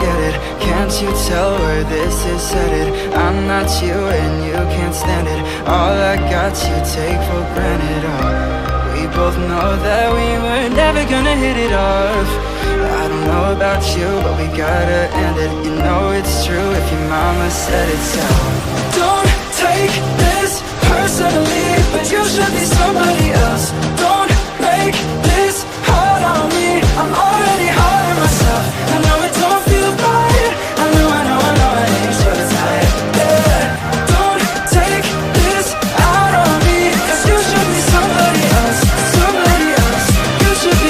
get it? Can't you tell where this is headed? I'm not you and you can't stand it. All I got you take for granted. Oh, we both know that we were never gonna hit it off. I don't know about you, but we gotta end it. You know it's true if your mama said it. So don't take this personally, but you should be somebody else. Don't make this hard on me. I'm already hard on myself. I know it don't feel right. I know I ain't so tired. Yeah. Don't take this out on me, 'cause you should be somebody else. Somebody else. You should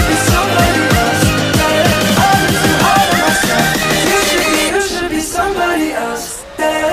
be somebody else. Yeah. I'm too hard on myself. You should be somebody else. Yeah.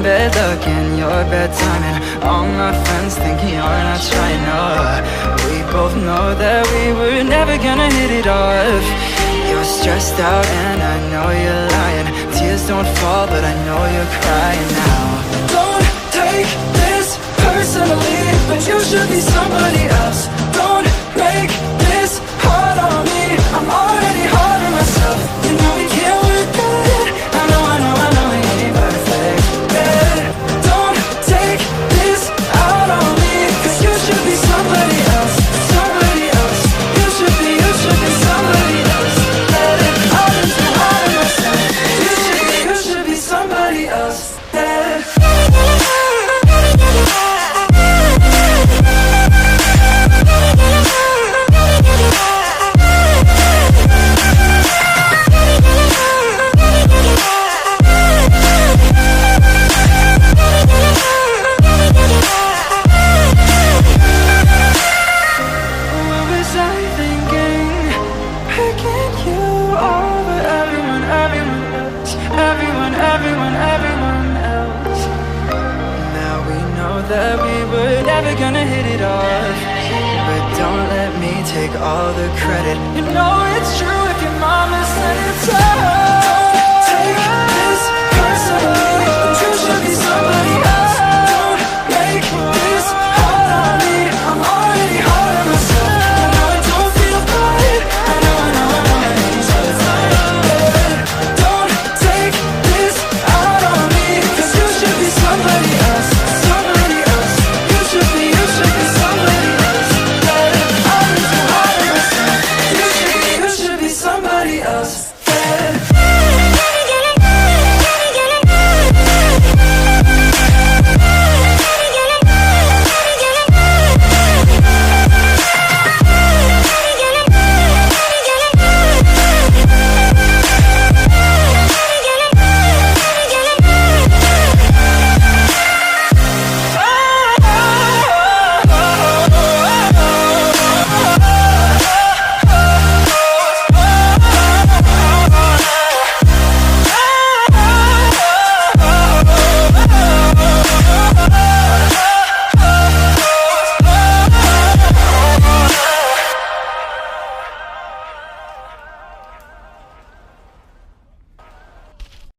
Bad luck and your bad timing. All my friends think you're not trying. We both know that we were never gonna hit it off. You're stressed out and I know you're lying. Tears don't fall, but I know you're crying now. Don't take this personally, but you should be somebody else. Don't make this hard on me. I'm already hard on myself. You know we can't work good. I know I ain't perfect. Don't take this out on me, 'cause you should be somebody else. Somebody else. You should be somebody else. I'm too hard on myself. You should be somebody else. That we were never gonna hit it off. But don't let me take all the credit. You know it's true if your mama said